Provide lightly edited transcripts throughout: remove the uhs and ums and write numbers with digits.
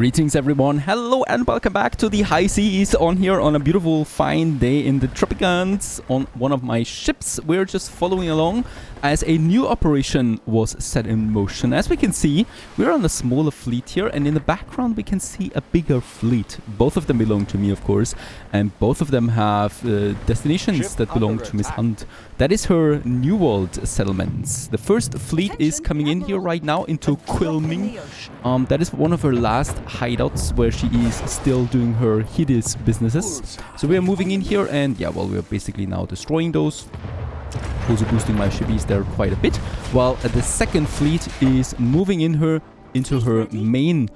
Greetings everyone, hello and welcome back to the high seas on here on a beautiful fine day in the Tropicans on one of my ships. We're just following along as a new operation was set in motion. As we can see, we're on a smaller fleet here, and in the background we can see a bigger fleet. Both of them belong to me, of course, and both of them have destinations that belong to Miss Hunt. That is her New World settlements. The first fleet is coming in here right now into Quillme. That is one of her last hideouts where she is still doing her hideous businesses. So we are moving in here, and yeah, well, we are basically now destroying those. Also boosting my shippies there quite a bit, while the second fleet is moving into her main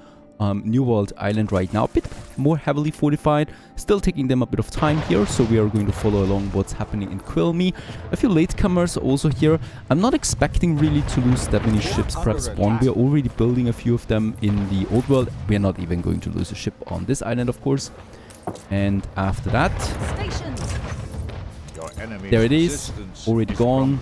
New World island right now, a bit more heavily fortified, still taking them a bit of time here, so we are going to follow along what's happening in Quillme. A few latecomers also here. I'm not expecting really to lose that many ships, perhaps one. We are already building a few of them in the old world. We are not even going to lose a ship on this island, of course. And after that, there it is, already gone.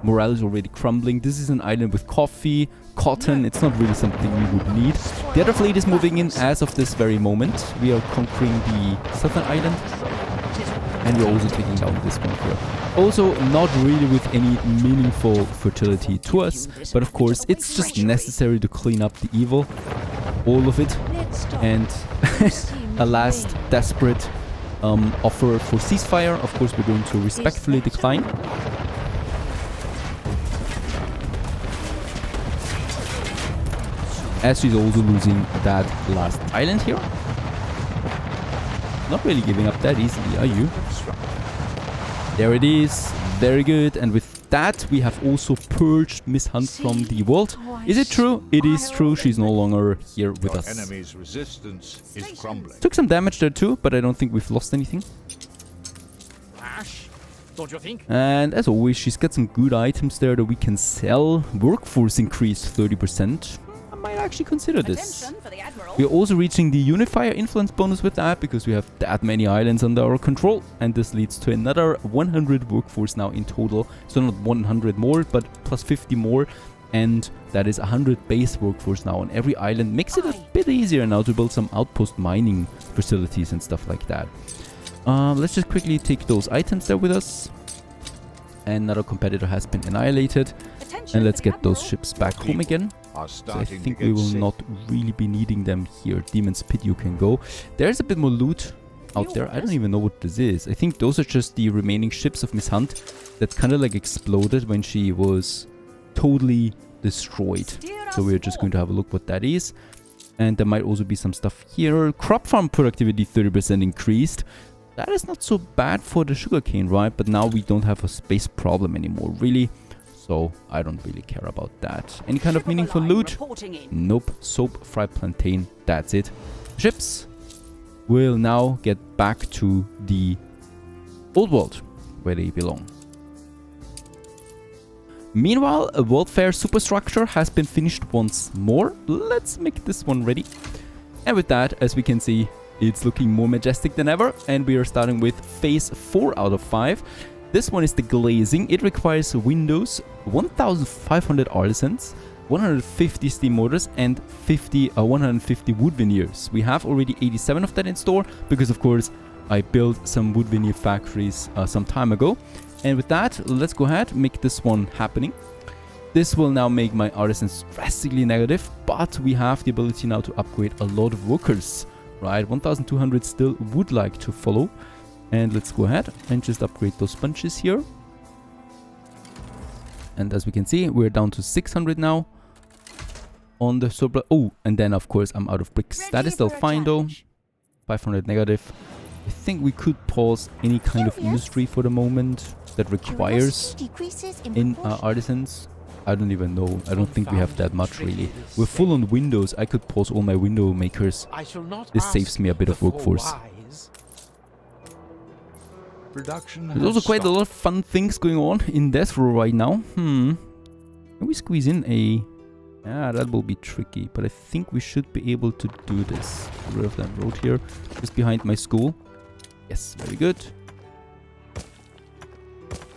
Morale is already crumbling. This is an island with coffee, cotton. It's not really something we would need. The other fleet is moving in as of this very moment. We are conquering the southern island, and we're also taking down this one here. Also, not really with any meaningful fertility to us, but of course, it's just necessary to clean up the evil, all of it, and a last desperate offer for ceasefire. Of course, we're going to respectfully decline. As she's also losing that last island here. Not really giving up that easily, are you? There it is. Very good. And with that, we have also purged Miss Hunt from the world. Is it true? It is true. She's no longer here with us. Enemy's resistance is crumbling. Took some damage there too, but I don't think we've lost anything. Don't you think? And as always, she's got some good items there that we can sell. Workforce increased 30%. I might actually consider this. We're also reaching the unifier influence bonus with that, because we have that many islands under our control, and this leads to another 100 workforce now in total. So not 100 more, but plus 50 more, and that is 100 base workforce now on every island. Makes it a bit easier now to build some outpost mining facilities and stuff like that. Let's just quickly take those items there with us. Another competitor has been annihilated, and let's get those ships back home again. So I think we will not really be needing them here. Demon's Pit, you can go. There's a bit more loot out there. I don't even know what this is. I think those are just the remaining ships of Miss Hunt that kind of like exploded when she was totally destroyed. So we're just going to have a look what that is. And there might also be some stuff here. Crop farm productivity 30% increased. That is not so bad for the sugarcane, right? But now we don't have a space problem anymore, really. So I don't really care about that. Any kind of meaningful loot? Nope. Soap, fried plantain. That's it. Ships will now get back to the old world where they belong. Meanwhile, a world fair superstructure has been finished once more. Let's make this one ready. And with that, as we can see, it's looking more majestic than ever. And we are starting with phase 4 out of 5. This one is the glazing. It requires windows, 1,500 artisans, 150 steam motors, and 150 wood veneers. We have already 87 of that in store, because of course I built some wood veneer factories some time ago. And with that, let's go ahead, make this one happening. This will now make my artisans drastically negative, but we have the ability now to upgrade a lot of workers, right? 1,200 still would like to follow. And let's go ahead and just upgrade those bunches here. And as we can see, we're down to 600 now on the surplus. Oh, and then of course I'm out of bricks. That is still fine though. 500 negative. I think we could pause any kind of industry for the moment that requires in artisans. I don't even know. I don't think we have that much really. We're full on windows. I could pause all my window makers. This saves me a bit of workforce. There's also quite a lot of fun things going on in Death Row right now. Can we squeeze in a... Yeah, that will be tricky, but I think we should be able to do this. Get rid of that road here, just behind my school. Yes, very good.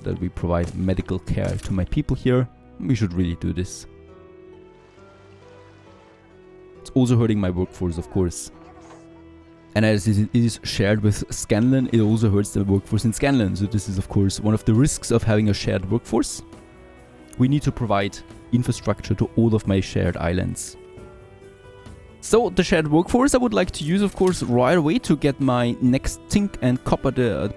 That we provide medical care to my people here. We should really do this. also hurting my workforce, of course. And as it is shared with Scanlan, it also hurts the workforce in Scanlan. So this is, of course, one of the risks of having a shared workforce. We need to provide infrastructure to all of my shared islands. So the shared workforce I would like to use, of course, right away to get my next zinc and copper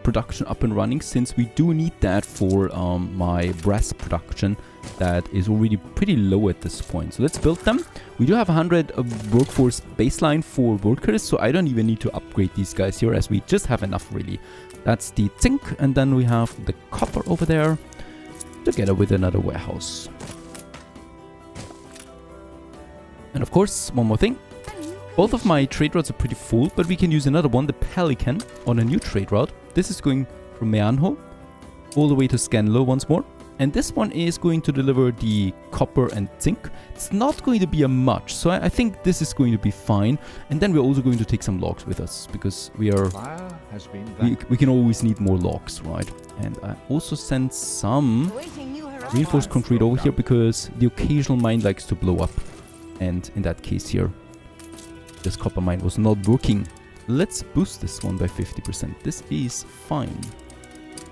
production up and running, since we do need that for my brass production that is already pretty low at this point. So let's build them. We do have 100 workforce baseline for workers, so I don't even need to upgrade these guys here, as we just have enough really. That's the zinc, and then we have the copper over there together with another warehouse. And of course, one more thing. Both of my trade routes are pretty full, but we can use another one, the Pelican, on a new trade route. This is going from Anno all the way to Scanlo once more. And this one is going to deliver the copper and zinc. It's not going to be a much, so I think this is going to be fine. And then we're also going to take some logs with us, because we can always need more logs, right? And I also sent some reinforced concrete over here, because the occasional mine likes to blow up. And in that case here, this copper mine was not working. Let's boost this one by 50%. This is fine.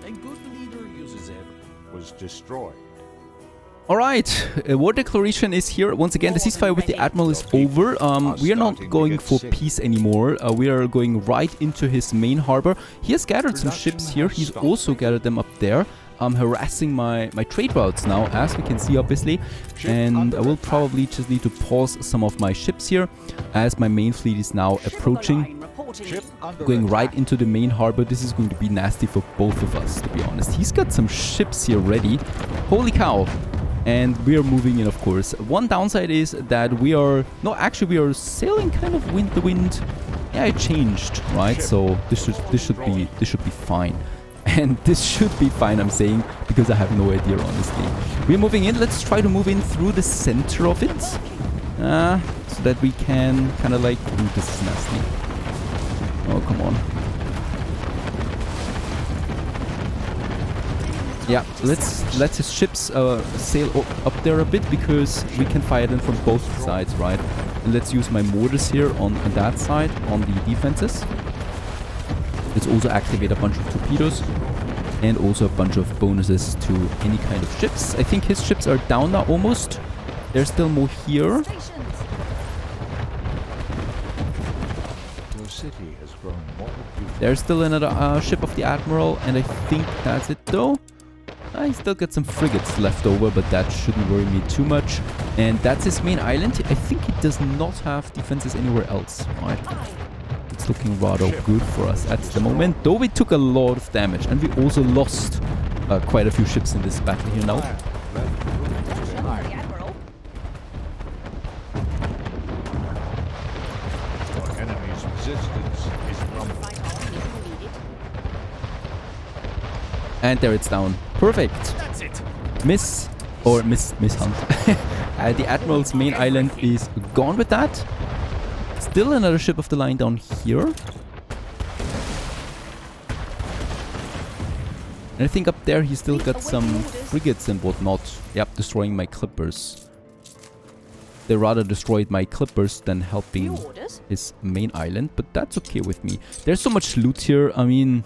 A good leader uses it. Was destroyed. Alright, war declaration is here. Once again, the ceasefire with the Admiral is over. We are not going for peace anymore. We are going right into his main harbor. He has gathered some ships here. He's also gathered them up there. Harassing my trade routes now, as we can see, obviously. And I will probably just need to pause some of my ships here, as my main fleet is now approaching, going right into the main harbor. This is going to be nasty for both of us, to be honest. He's got some ships here ready. Holy cow. And we are moving in, of course. One downside is that we are... No, actually, we are sailing kind of with the wind. Yeah, it changed, right? So this should be fine. And this should be fine, I'm saying, because I have no idea, honestly. We're moving in. Let's try to move in through the center of it. So that we can kind of like... Ooh, this is nasty. Oh, come on. Yeah, let's let his ships sail up there a bit, because we can fire them from both sides, right? And let's use my mortars here on that side, on the defenses. Let's also activate a bunch of torpedoes and also a bunch of bonuses to any kind of ships. I think his ships are down now almost. There's still more here. Your city has grown more beautiful. There's still another ship of the Admiral, and I think that's it though. I still got some frigates left over, but that shouldn't worry me too much. And that's his main island. I think he does not have defenses anywhere else, right? It's looking rather good for us at the moment, though we took a lot of damage, and we also lost quite a few ships in this battle here now. Your enemy's resistance is crumbling. And there it's down. Perfect. That's it. Miss Hunt. The Admiral's main island is gone with that. Still another ship of the line down here. And I think up there he still got some frigates and whatnot. Yep, destroying my clippers. They rather destroyed my clippers than helping his main island, but that's okay with me. There's so much loot here. I mean,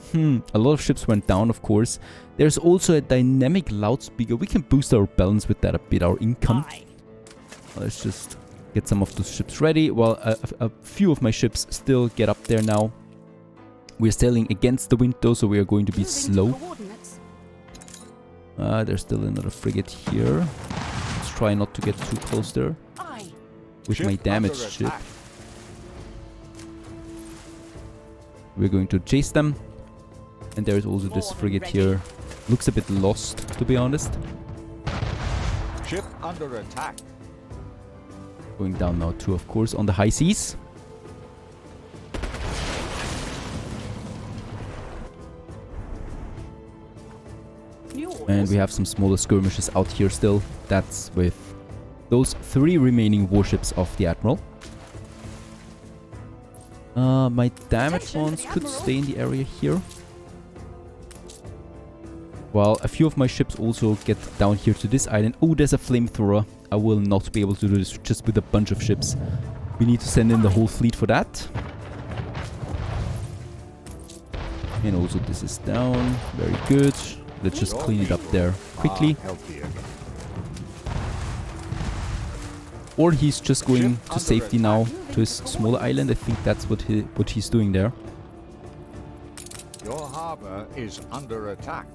a lot of ships went down, of course. There's also a dynamic loudspeaker. We can boost our balance with that a bit, our income. Let's just get some of those ships ready. Well, a few of my ships still get up there now. We're sailing against the wind though, so we are going to be slow. There's still another frigate here. Let's try not to get too close there with my damaged ship. We're going to chase them. And there's also this frigate here. Looks a bit lost, to be honest. Ship under attack. Going down now too, of course, on the high seas. And we have some smaller skirmishes out here still. That's with those 3 remaining warships of the Admiral. My damaged ones could stay in the area here. Well, a few of my ships also get down here to this island. Oh, there's a flamethrower. I will not be able to do this just with a bunch of ships. We need to send in the whole fleet for that. And also this is down. Very good. Let's just clean it up there quickly. Or he's just going to safety now to his smaller island. I think that's what he's doing there. Your harbor is under attack.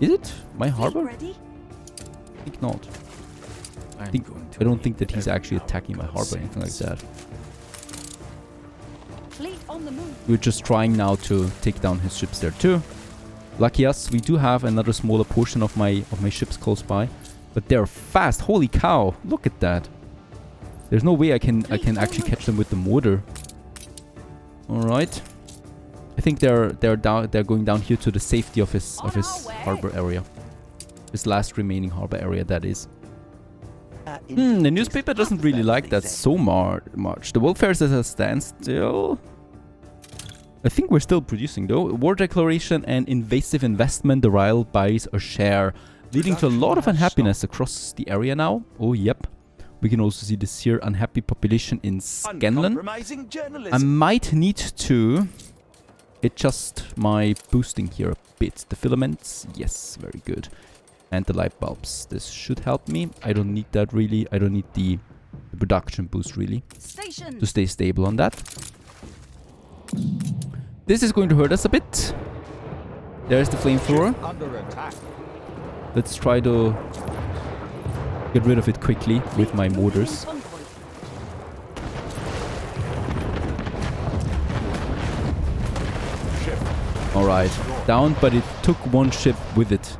Is it my harbor? I think not. I don't think that he's actually attacking my harbor or anything like that. We're just trying now to take down his ships there too. Lucky us, we do have another smaller portion of my ships close by, but they're fast. Holy cow! Look at that. There's no way I can actually catch them with the mortar. All right. I think they're going down here to the safety of his harbor area. His last remaining harbor area, that is. The newspaper doesn't really like that so much. The welfare is at a standstill. I think we're still producing though. War declaration and invasive investment. The rival buys a share, leading to a lot of unhappiness across the area now. Oh, yep. We can also see this here unhappy population in Scanlan. I might need to adjust my boosting here a bit. The filaments, yes, very good. And the light bulbs. This should help me. I don't need that really. I don't need the production boost really to stay stable on that. This is going to hurt us a bit. There's the flamethrower. Let's try to get rid of it quickly with my mortars. Alright, down, but it took one ship with it.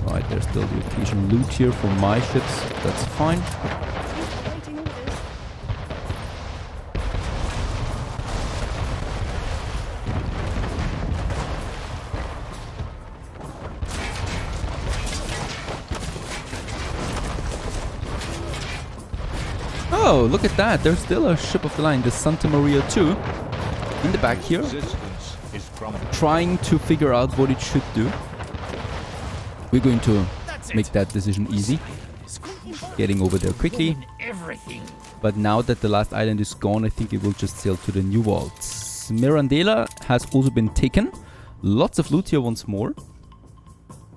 Right, there's still the occasional loot here for my ships. That's fine. Oh, look at that. There's still a ship of the line, the Santa Maria 2, in the back here, trying to figure out what it should do. We're going to make that decision easy. Getting over there quickly. But now that the last island is gone, I think it will just sail to the new vaults. Mirandela has also been taken. Lots of loot here once more.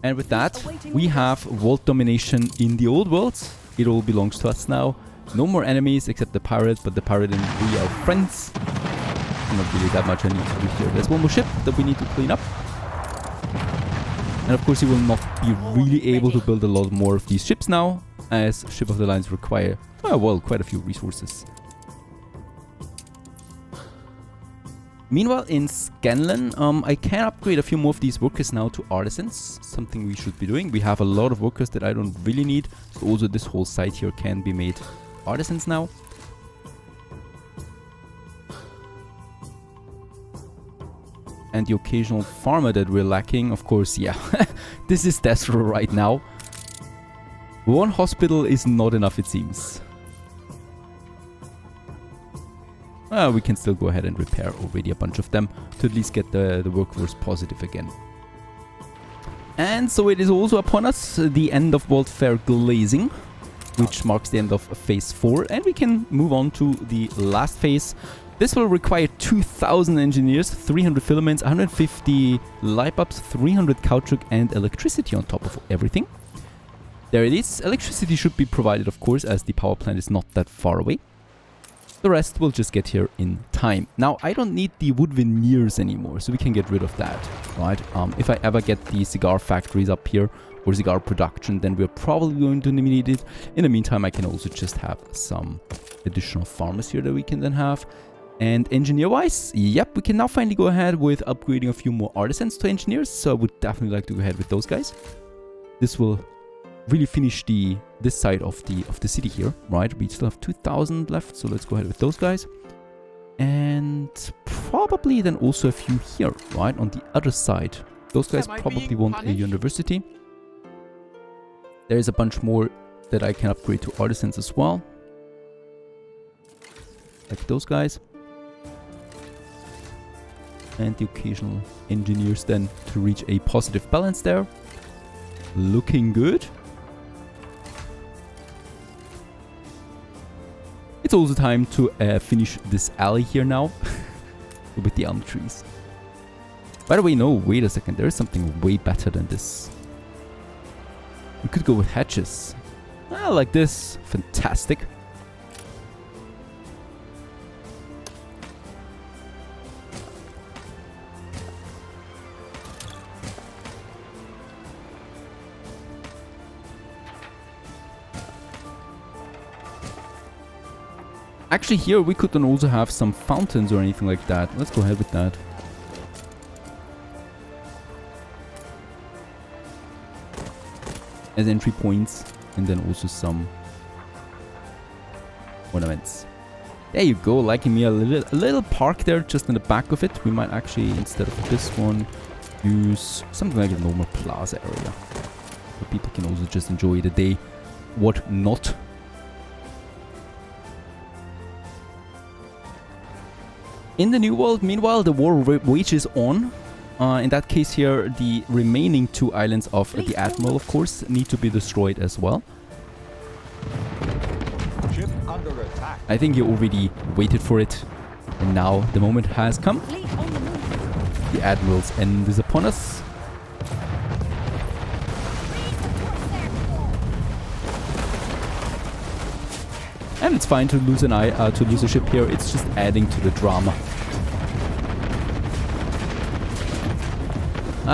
And with that, we have vault domination in the old worlds. It all belongs to us now. No more enemies except the pirate, but the pirate and we are friends. Not really that much I need to do here. There's one more ship that we need to clean up. And of course he will not be really able to build a lot more of these ships now, as ship of the lines require, well, quite a few resources. Meanwhile, in Scanlan, I can upgrade a few more of these workers now to artisans, something we should be doing. We have a lot of workers that I don't really need, so also this whole site here can be made artisans now. And the occasional farmer that we're lacking, of course, yeah, this is desperate right now. One hospital is not enough, it seems. We can still go ahead and repair already a bunch of them to at least get the workforce positive again. And so it is also upon us, the end of Worldfare Glazing, which marks the end of phase 4, and we can move on to the last phase. This will require 2,000 engineers, 300 filaments, 150 light bulbs, 300 caoutchouc, and electricity on top of everything. There it is. Electricity should be provided, of course, as the power plant is not that far away. The rest will just get here in time. Now, I don't need the wood veneers anymore, so we can get rid of that, right? If I ever get the cigar factories up here, or cigar production, then we're probably going to need it. In the meantime, I can also just have some additional farmers here that we can then have. And engineer-wise, yep, we can now finally go ahead with upgrading a few more artisans to engineers, so I would definitely like to go ahead with those guys. This will really finish this side of the city here, right? We still have 2,000 left, so let's go ahead with those guys. And probably then also a few here, right? On the other side. Those guys probably want a university. There is a bunch more that I can upgrade to artisans as well. Like those guys. And the occasional engineers then to reach a positive balance there. Looking good. it's also time to finish this alley here now with the elm trees. By the way, no, wait a second. There is something way better than this. We could go with hatches. Like this. Fantastic. Actually, here we could then also have some fountains or anything like that. Let's go ahead with that. As entry points, and then also some ornaments. There you go, liking me a little park there just in the back of it. We might actually, instead of this one, use something like a normal plaza area. So people can also just enjoy the day. What not? In the New World, meanwhile, the war wages on. In that case here, the remaining 2 islands of the Admiral, of course, need to be destroyed as well. Ship under attack. I think you already waited for it. And now the moment has come. The Admiral's end is upon us. And it's fine to lose a ship here. It's just adding to the drama.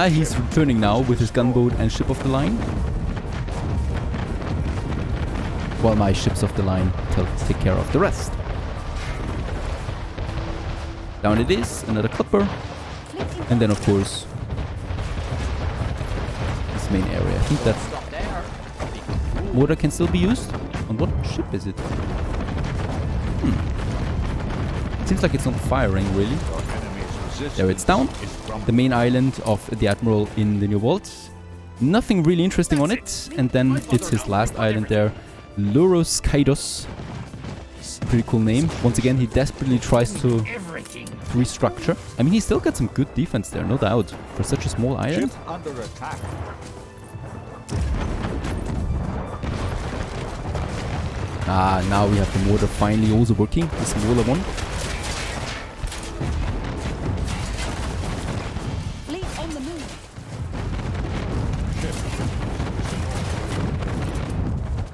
He's returning now with his gunboat and ship of the line. While my ships of the line take care of the rest. Down it is, another clipper. And then of course this main area. I think that mortar can still be used. On what ship is it? Seems like it's not firing really. There it's down. The main island of the Admiral in the New World. Nothing really interesting on it. And then it's his last island there. Luros Kaidos. Pretty cool name. Once again, he desperately tries to restructure. I mean, he still got some good defense there, no doubt. For such a small island. Under attack. Now we have the mortar finally also working. The smaller one.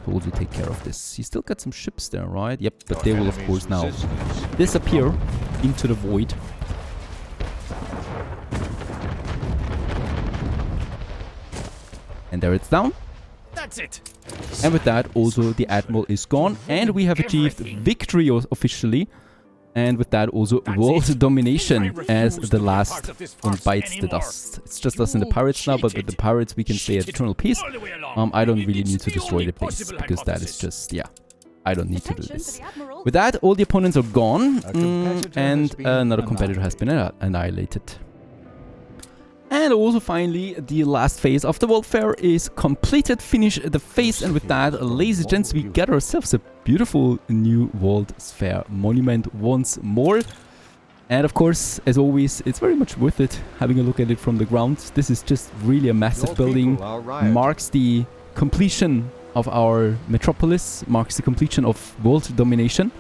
Also take care of this. He still got some ships there, right? Yep, but they will of course now disappear into the void. And there it's down. That's it. And with that also the Admiral is gone and we have achieved victory officially. And with that also world domination as the last one bites the dust. It's just us and the pirates now, but with the pirates we can stay at eternal peace. I don't really need to destroy the place because that is just, yeah, I don't need to do this. With that, all the opponents are gone and another competitor has been annihilated. And also finally, the last phase of the World Fair is completed, finish the phase, and with that, ladies and gents, we get ourselves a beautiful new World Fair monument once more. And of course, as always, it's very much worth it having a look at it from the ground. This is just really a massive building, marks the completion of our metropolis, marks the completion of world domination.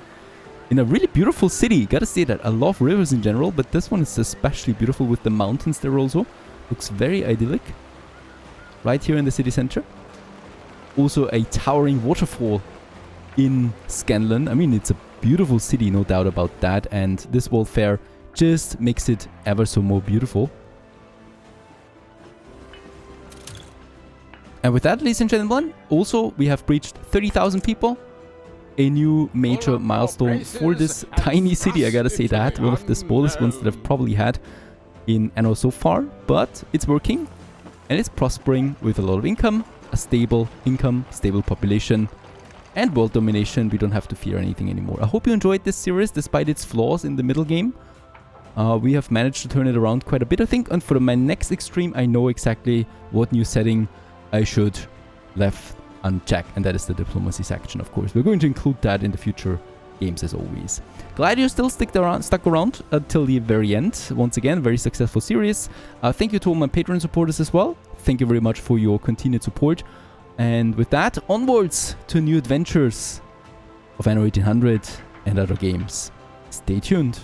In a really beautiful city, gotta say that I love rivers in general, but this one is especially beautiful with the mountains there also. Looks very idyllic. Right here in the city center. Also a towering waterfall in Scanlan. I mean, it's a beautiful city, no doubt about that, and this World Fair just makes it ever so more beautiful. And with that, ladies and gentlemen, also we have reached 30,000 people. A new major milestone for this tiny city, I gotta say that. One of the smallest ones that I've probably had in Anno so far, but it's working and it's prospering with a lot of income, a stable income, stable population, and world domination. We don't have to fear anything anymore. I hope you enjoyed this series despite its flaws in the middle game. We have managed to turn it around quite a bit, I think, and for my next extreme I know exactly what new setting I should left unchecked, and that is the diplomacy section, of course. We're going to include that in the future games as always. Glad you still stuck around until the very end. Once again, very successful series. Thank you to all my Patreon supporters as well. Thank you very much for your continued support. And with that, onwards to new adventures of Anno 1800 and other games. Stay tuned.